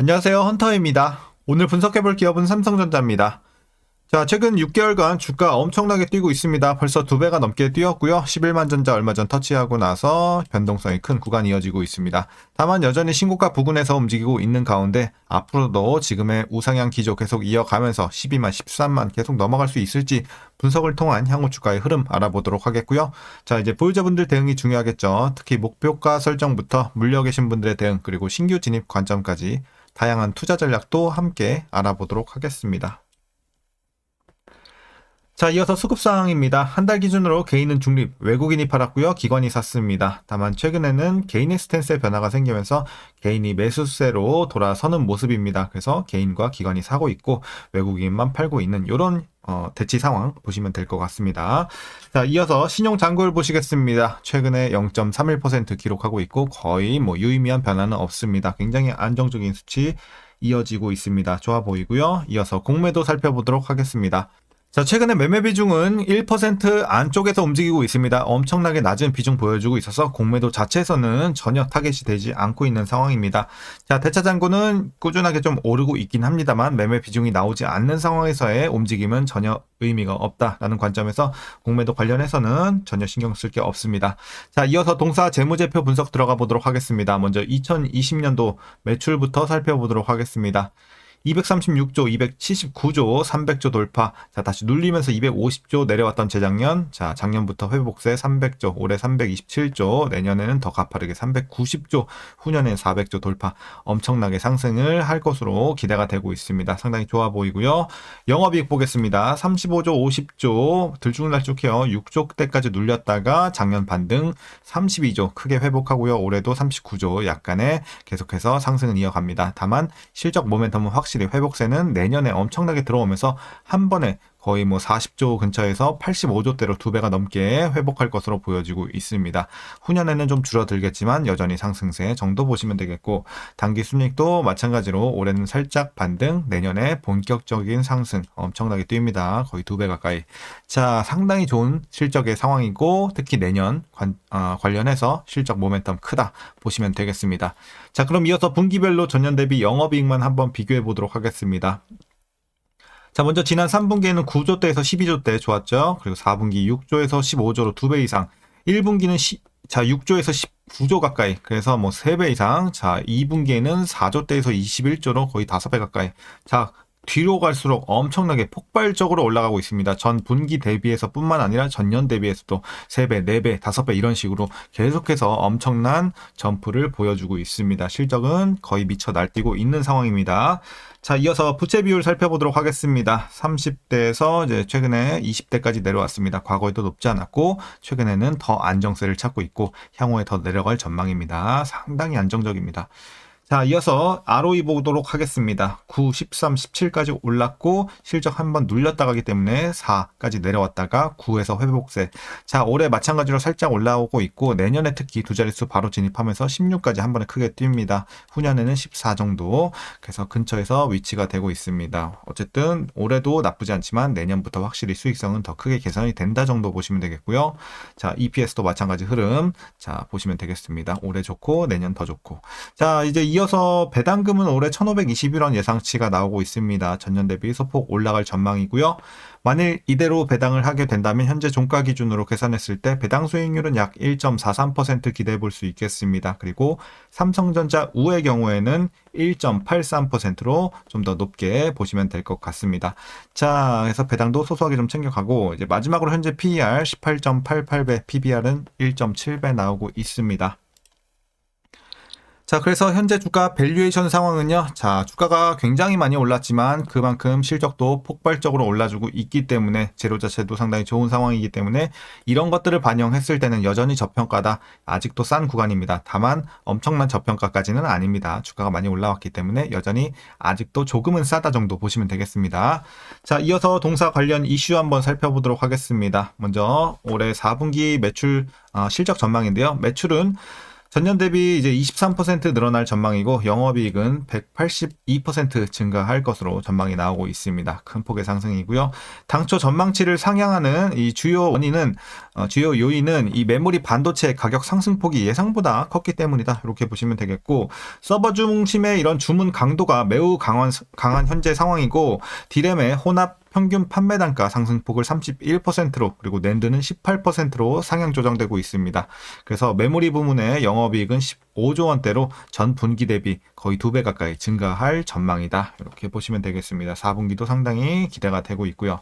안녕하세요. 헌터입니다. 오늘 분석해볼 기업은 삼성전자입니다. 자, 최근 6개월간 주가 엄청나게 뛰고 있습니다. 벌써 2배가 넘게 뛰었고요. 11만 전자 얼마 전 터치하고 나서 변동성이 큰 구간이 이어지고 있습니다. 다만 여전히 신고가 부근에서 움직이고 있는 가운데 앞으로도 지금의 우상향 기조 계속 이어가면서 12만, 13만 계속 넘어갈 수 있을지 분석을 통한 향후 주가의 흐름 알아보도록 하겠고요. 자, 이제 보유자분들 대응이 중요하겠죠. 특히 목표가 설정부터 물려 계신 분들의 대응, 그리고 신규 진입 관점까지 다양한 투자 전략도 함께 알아보도록 하겠습니다. 자, 이어서 수급상황입니다. 한 달 기준으로 개인은 중립, 외국인이 팔았고요. 기관이 샀습니다. 다만 최근에는 개인의 스탠스의 변화가 생기면서 개인이 매수세로 돌아서는 모습입니다. 그래서 개인과 기관이 사고 있고 외국인만 팔고 있는 이런 대치 상황 보시면 될 것 같습니다. 자, 이어서 신용 잔고를 보시겠습니다. 최근에 0.31% 기록하고 있고 거의 유의미한 변화는 없습니다. 굉장히 안정적인 수치 이어지고 있습니다. 좋아 보이고요. 이어서 공매도 살펴보도록 하겠습니다. 자, 최근에 매매 비중은 1% 안쪽에서 움직이고 있습니다. 엄청나게 낮은 비중 보여주고 있어서 공매도 자체에서는 전혀 타겟이 되지 않고 있는 상황입니다. 자, 대차 잔고는 꾸준하게 좀 오르고 있긴 합니다만 매매 비중이 나오지 않는 상황에서의 움직임은 전혀 의미가 없다라는 관점에서 공매도 관련해서는 전혀 신경 쓸 게 없습니다. 자, 이어서 동사 재무제표 분석 들어가 보도록 하겠습니다. 먼저 2020년도 매출부터 살펴보도록 하겠습니다. 236조, 279조, 300조 돌파. 자, 다시 눌리면서 250조 내려왔던 재작년. 자, 작년부터 회복세 300조, 올해 327조, 내년에는 더 가파르게 390조, 후년엔 400조 돌파. 엄청나게 상승을 할 것으로 기대가 되고 있습니다. 상당히 좋아 보이고요. 영업이익 보겠습니다. 35조, 50조, 들쭉날쭉해요. 6조대까지 눌렸다가 작년 반등 32조 크게 회복하고요. 올해도 39조 약간의 계속해서 상승은 이어갑니다. 다만 실적 모멘텀은 확실히 회복세는 내년에 엄청나게 들어오면서 한 번에 거의 40조 근처에서 85조대로 2배가 넘게 회복할 것으로 보여지고 있습니다. 후년에는 좀 줄어들겠지만 여전히 상승세 정도 보시면 되겠고, 단기 순이익도 마찬가지로 올해는 살짝 반등, 내년에 본격적인 상승 엄청나게 뜁니다. 거의 2배 가까이. 자, 상당히 좋은 실적의 상황이고, 특히 내년 관련해서 실적 모멘텀 크다 보시면 되겠습니다. 자, 그럼 이어서 분기별로 전년 대비 영업이익만 한번 비교해 보도록 하겠습니다. 자, 먼저 지난 3분기에는 9조대에서 12조대 좋았죠. 그리고 4분기 6조에서 15조로 2배 이상. 1분기는 6조에서 19조 가까이. 그래서 3배 이상. 자, 2분기에는 4조대에서 21조로 거의 5배 가까이. 자, 뒤로 갈수록 엄청나게 폭발적으로 올라가고 있습니다. 전 분기 대비해서 뿐만 아니라 전년 대비해서도 3배, 4배, 5배 이런 식으로 계속해서 엄청난 점프를 보여주고 있습니다. 실적은 거의 미쳐 날뛰고 있는 상황입니다. 자, 이어서 부채 비율 살펴보도록 하겠습니다. 30대에서 이제 최근에 20대까지 내려왔습니다. 과거에도 높지 않았고 최근에는 더 안정세를 찾고 있고 향후에 더 내려갈 전망입니다. 상당히 안정적입니다. 자, 이어서 ROE 보도록 하겠습니다. 9, 13, 17까지 올랐고 실적 한번 눌렸다 가기 때문에 4까지 내려왔다가 9에서 회복세. 자, 올해 마찬가지로 살짝 올라오고 있고 내년에 특히 두 자릿수 바로 진입하면서 16까지 한 번에 크게 뜁니다. 후년에는 14 정도. 그래서 근처에서 위치가 되고 있습니다. 어쨌든 올해도 나쁘지 않지만 내년부터 확실히 수익성은 더 크게 개선이 된다 정도 보시면 되겠고요. 자, EPS도 마찬가지 흐름. 자, 보시면 되겠습니다. 올해 좋고 내년 더 좋고. 자, 이제 이어서 배당금은 올해 1,521원 예상치가 나오고 있습니다. 전년 대비 소폭 올라갈 전망이고요. 만일 이대로 배당을 하게 된다면 현재 종가 기준으로 계산했을 때 배당 수익률은 약 1.43% 기대해 볼 수 있겠습니다. 그리고 삼성전자 우의 경우에는 1.83%로 좀 더 높게 보시면 될 것 같습니다. 자, 그래서 배당도 소소하게 좀 챙겨가고 이제 마지막으로 현재 PER 18.88배, PBR은 1.7배 나오고 있습니다. 자, 그래서 현재 주가 밸류에이션 상황은요. 자, 주가가 굉장히 많이 올랐지만 그만큼 실적도 폭발적으로 올라주고 있기 때문에 재료 자체도 상당히 좋은 상황이기 때문에 이런 것들을 반영했을 때는 여전히 저평가다. 아직도 싼 구간입니다. 다만 엄청난 저평가까지는 아닙니다. 주가가 많이 올라왔기 때문에 여전히 아직도 조금은 싸다 정도 보시면 되겠습니다. 자, 이어서 동사 관련 이슈 한번 살펴보도록 하겠습니다. 먼저 올해 4분기 매출 실적 전망인데요. 매출은 전년 대비 이제 23% 늘어날 전망이고 영업이익은 182% 증가할 것으로 전망이 나오고 있습니다. 큰 폭의 상승이고요. 당초 전망치를 상향하는 이 주요 원인은 주요 요인은 이 메모리 반도체 가격 상승폭이 예상보다 컸기 때문이다. 이렇게 보시면 되겠고 서버 중심의 이런 주문 강도가 매우 강한 현재 상황이고 디램의 혼합 평균 판매 단가 상승폭을 31%로 그리고 낸드는 18%로 상향 조정되고 있습니다. 그래서 메모리 부문의 영업이익은 15조 원대로 전 분기 대비 거의 2배 가까이 증가할 전망이다. 이렇게 보시면 되겠습니다. 4분기도 상당히 기대가 되고 있고요.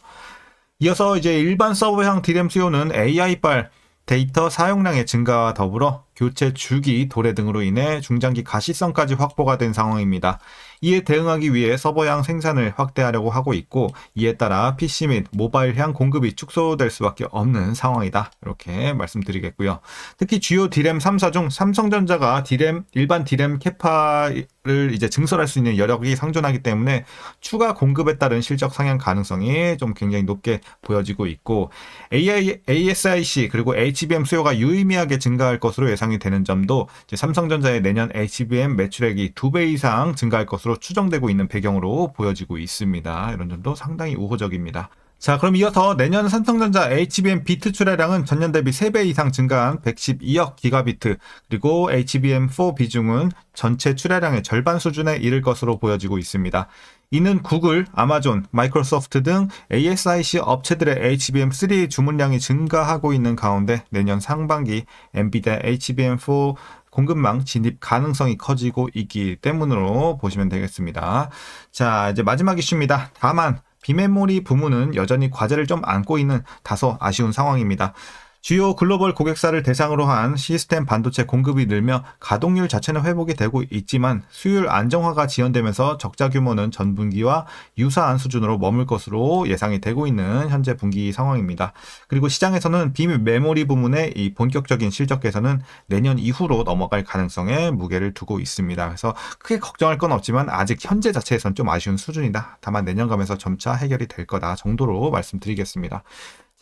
이어서 이제 일반 서버형 디램 수요는 AI발 데이터 사용량의 증가와 더불어 교체 주기 도래 등으로 인해 중장기 가시성까지 확보가 된 상황입니다. 이에 대응하기 위해 서버향 생산을 확대하려고 하고 있고 이에 따라 PC 및 모바일향 공급이 축소될 수밖에 없는 상황이다. 이렇게 말씀드리겠고요. 특히 주요 디램 3사 중 삼성전자가 일반 디램 캐파를 이제 증설할 수 있는 여력이 상존하기 때문에 추가 공급에 따른 실적 상향 가능성이 좀 굉장히 높게 보여지고 있고 ASIC 그리고 HBM 수요가 유의미하게 증가할 것으로 예상이 되는 점도 이제 삼성전자의 내년 HBM 매출액이 2배 이상 증가할 것으로 추정되고 있는 배경으로 보여지고 있습니다. 이런 점도 상당히 우호적입니다. 자, 그럼 이어서 내년 삼성전자 HBM 비트 출하량은 전년 대비 3배 이상 증가한 112억 기가비트, 그리고 HBM4 비중은 전체 출하량의 절반 수준에 이를 것으로 보여지고 있습니다. 이는 구글, 아마존, 마이크로소프트 등 ASIC 업체들의 HBM3 주문량이 증가하고 있는 가운데 내년 상반기 엔비디아 HBM4 공급망 진입 가능성이 커지고 있기 때문으로 보시면 되겠습니다. 자, 이제 마지막 이슈입니다. 다만 비메모리 부문은 여전히 과제를 좀 안고 있는 다소 아쉬운 상황입니다. 주요 글로벌 고객사를 대상으로 한 시스템 반도체 공급이 늘며 가동률 자체는 회복이 되고 있지만 수율 안정화가 지연되면서 적자 규모는 전 분기와 유사한 수준으로 머물 것으로 예상이 되고 있는 현재 분기 상황입니다. 그리고 시장에서는 비메모리 부문의 이 본격적인 실적 개선은 내년 이후로 넘어갈 가능성에 무게를 두고 있습니다. 그래서 크게 걱정할 건 없지만 아직 현재 자체에선 좀 아쉬운 수준이다. 다만 내년 가면서 점차 해결이 될 거다 정도로 말씀드리겠습니다.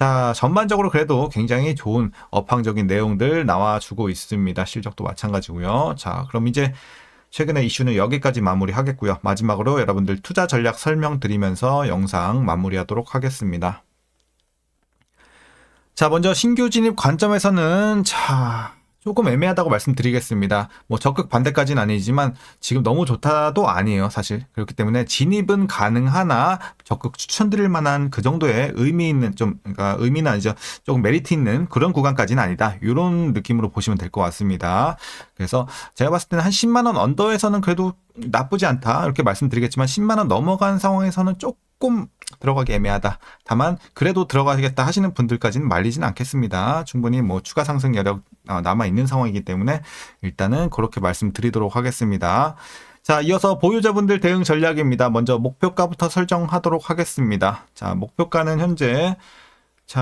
자, 전반적으로 그래도 굉장히 좋은 업황적인 내용들 나와주고 있습니다. 실적도 마찬가지고요. 자, 그럼 이제 최근의 이슈는 여기까지 마무리하겠고요. 마지막으로 여러분들 투자 전략 설명드리면서 영상 마무리하도록 하겠습니다. 자, 먼저 신규 진입 관점에서는 조금 애매하다고 말씀드리겠습니다. 뭐 적극 반대까지는 아니지만 지금 너무 좋다도 아니에요, 사실. 그렇기 때문에 진입은 가능하나 적극 추천드릴 만한 그 정도의 의미 있는 그러니까 의미는 아니죠. 조금 메리트 있는 그런 구간까지는 아니다. 이런 느낌으로 보시면 될 것 같습니다. 그래서 제가 봤을 때는 한 10만 원 언더에서는 그래도 나쁘지 않다. 이렇게 말씀드리겠지만 10만 원 넘어간 상황에서는 조금 들어가기 애매하다. 다만 그래도 들어가겠다 하시는 분들까지는 말리진 않겠습니다. 충분히 뭐 추가 상승 여력 남아있는 상황이기 때문에 일단은 그렇게 말씀드리도록 하겠습니다. 자, 이어서 보유자분들 대응 전략입니다. 먼저 목표가부터 설정하도록 하겠습니다. 자, 목표가는 현재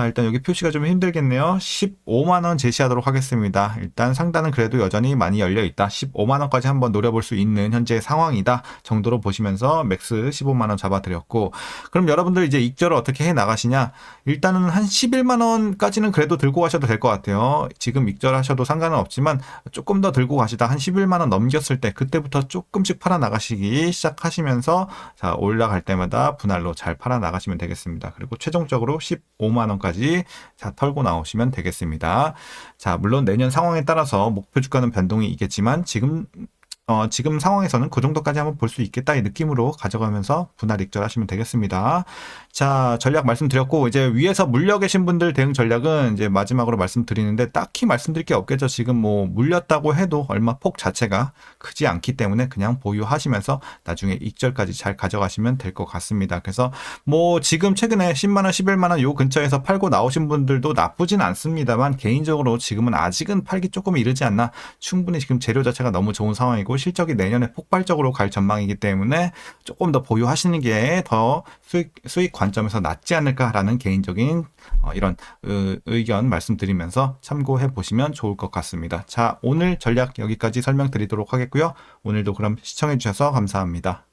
일단 여기 표시가 좀 힘들겠네요. 15만원 제시하도록 하겠습니다. 일단 상단은 그래도 여전히 많이 열려있다. 15만원까지 한번 노려볼 수 있는 현재 상황이다 정도로 보시면서 맥스 15만원 잡아드렸고, 그럼 여러분들 이제 익절을 어떻게 해 나가시냐? 일단은 한 11만원까지는 그래도 들고 가셔도 될 것 같아요. 지금 익절하셔도 상관은 없지만 조금 더 들고 가시다 한 11만원 넘겼을 때 그때부터 조금씩 팔아 나가시기 시작하시면서 자, 올라갈 때마다 분할로 잘 팔아 나가시면 되겠습니다. 그리고 최종적으로 15만원 까지 털고 나오시면 되겠습니다. 자, 물론 내년 상황에 따라서 목표 주가는 변동이 있겠지만 지금 상황에서는 그 정도까지 한번 볼 수 있겠다 이 느낌으로 가져가면서 분할 익절하시면 되겠습니다. 자, 전략 말씀드렸고 이제 위에서 물려 계신 분들 대응 전략은 이제 마지막으로 말씀드리는데 딱히 말씀드릴 게 없겠죠. 지금 뭐 물렸다고 해도 얼마 폭 자체가 크지 않기 때문에 그냥 보유하시면서 나중에 익절까지 잘 가져가시면 될 것 같습니다. 그래서 뭐 지금 최근에 10만원, 11만원 요 근처에서 팔고 나오신 분들도 나쁘진 않습니다만 개인적으로 지금은 아직은 팔기 조금 이르지 않나. 충분히 지금 재료 자체가 너무 좋은 상황이고 실적이 내년에 폭발적으로 갈 전망이기 때문에 조금 더 보유하시는 게 더 수익 관점에서 낫지 않을까라는 개인적인 이런 의견 말씀드리면서 참고해 보시면 좋을 것 같습니다. 자, 오늘 전략 여기까지 설명드리도록 하겠고요. 오늘도 그럼 시청해 주셔서 감사합니다.